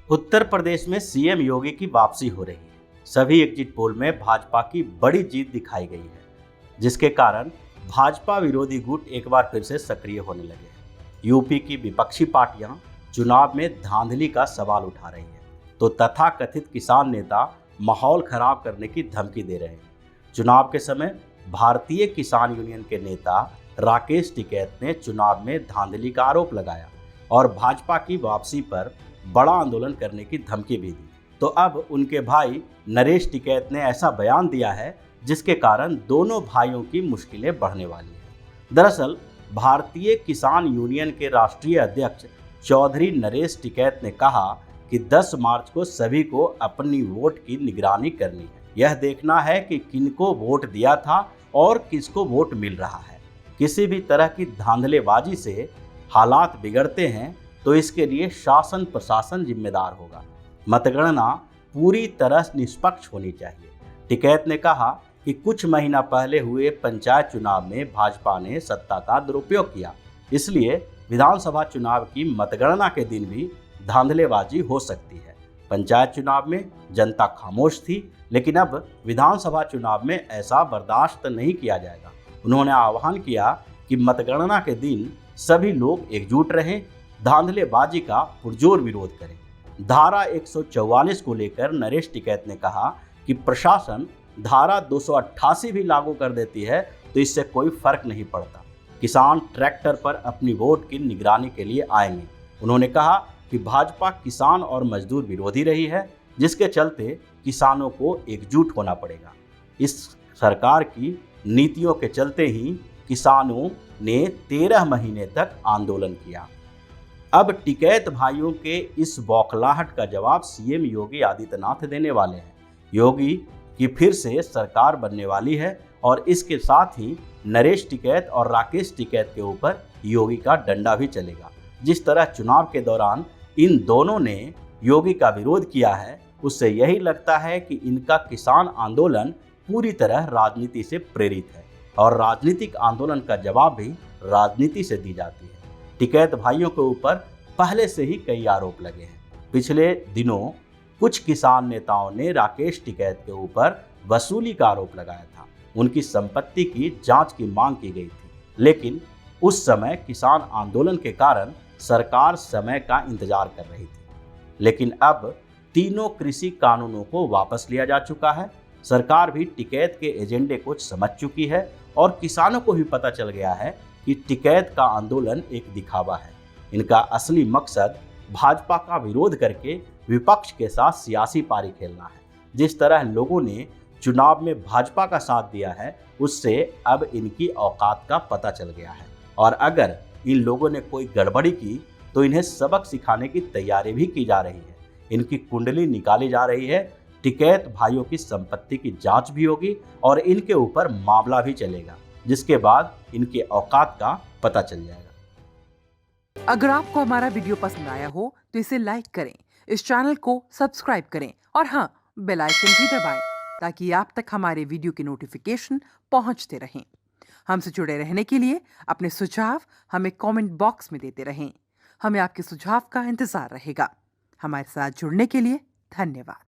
उत्तर प्रदेश में सीएम योगी की वापसी हो रही है। सभी एग्जिट पोल में भाजपा की बड़ी जीत दिखाई गई है, जिसके कारण भाजपा विरोधी गुट एक बार फिर से सक्रिय होने लगे हैं। यूपी की विपक्षी पार्टियां चुनाव में धांधली का सवाल उठा रही हैं, तो तथाकथित किसान नेता माहौल खराब करने की धमकी दे रहे हैं। चुनाव के समय भारतीय किसान यूनियन के नेता राकेश टिकैत ने चुनाव में धांधली का आरोप लगाया और भाजपा की वापसी पर बड़ा आंदोलन करने की धमकी भी दी। तो अब उनके भाई नरेश टिकैत ने ऐसा बयान दिया है जिसके कारण दोनों भाइयों की मुश्किलें बढ़ने वाली हैं। दरअसल भारतीय किसान यूनियन के राष्ट्रीय अध्यक्ष चौधरी नरेश टिकैत ने कहा कि 10 मार्च को सभी को अपनी वोट की निगरानी करनी है। यह देखना है कि किनको वोट दिया था और किसको वोट मिल रहा है। किसी भी तरह की धांधलेबाजी से हालात बिगड़ते हैं तो इसके लिए शासन प्रशासन जिम्मेदार होगा। मतगणना पूरी तरह निष्पक्ष होनी चाहिए। टिकैत ने कहा कि कुछ महीना पहले हुए पंचायत चुनाव में भाजपा ने सत्ता का दुरुपयोग किया, इसलिए विधानसभा चुनाव की मतगणना के दिन भी धांधलेबाजी हो सकती है। पंचायत चुनाव में जनता खामोश थी, लेकिन अब विधानसभा चुनाव में ऐसा बर्दाश्त नहीं किया जाएगा। उन्होंने आह्वान किया कि मतगणना के दिन सभी लोग एकजुट रहें, धांधलेबाजी का पुरजोर विरोध करें। धारा 144 को लेकर नरेश टिकैत ने कहा कि प्रशासन धारा 288 भी लागू कर देती है तो इससे कोई फर्क नहीं पड़ता। किसान ट्रैक्टर पर अपनी वोट की निगरानी के लिए आएंगे। उन्होंने कहा कि भाजपा किसान और मजदूर विरोधी रही है, जिसके चलते किसानों को एकजुट होना पड़ेगा। इस सरकार की नीतियों के चलते ही किसानों ने 13 महीने तक आंदोलन किया। अब टिकैत भाइयों के इस बौखलाहट का जवाब सीएम योगी आदित्यनाथ देने वाले हैं। योगी की फिर से सरकार बनने वाली है और इसके साथ ही नरेश टिकैत और राकेश टिकैत के ऊपर योगी का डंडा भी चलेगा। जिस तरह चुनाव के दौरान इन दोनों ने योगी का विरोध किया है, उससे यही लगता है कि इनका किसान आंदोलन पूरी तरह राजनीति से प्रेरित है और राजनीतिक आंदोलन का जवाब भी राजनीति से दी जाती है। टिकैत भाइयों के ऊपर पहले से ही कई आरोप लगे हैं। पिछले दिनों कुछ किसान नेताओं ने राकेश टिकैत के ऊपर वसूली का आरोप लगाया था। उनकी संपत्ति की जांच की मांग की गई थी, लेकिन उस समय किसान आंदोलन के कारण सरकार समय का इंतजार कर रही थी। लेकिन अब तीनों कृषि कानूनों को वापस लिया जा चुका है। सरकार भी टिकैत के एजेंडे को समझ चुकी है और किसानों को भी पता चल गया है कि टिकैत का आंदोलन एक दिखावा है। इनका असली मकसद भाजपा का विरोध करके विपक्ष के साथ सियासी पारी खेलना है। जिस तरह लोगों ने चुनाव में भाजपा का साथ दिया है, उससे अब इनकी औकात का पता चल गया है और अगर इन लोगों ने कोई गड़बड़ी की तो इन्हें सबक सिखाने की तैयारी भी की जा रही है। इनकी कुंडली निकाली जा रही है। टिकैत भाइयों की संपत्ति की जांच भी होगी और इनके ऊपर मामला भी चलेगा, जिसके बाद इनके औकात का पता चल जाएगा। अगर आपको हमारा वीडियो पसंद आया हो तो इसे लाइक करें, इस चैनल को सब्सक्राइब करें और हाँ, बेल आइकन भी दबाएं ताकि आप तक हमारे वीडियो की नोटिफिकेशन पहुंचते रहें। हमसे जुड़े रहने के लिए अपने सुझाव हमें कमेंट बॉक्स में देते रहें। हमें आपके सुझाव का इंतजार रहेगा। हमारे साथ जुड़ने के लिए धन्यवाद।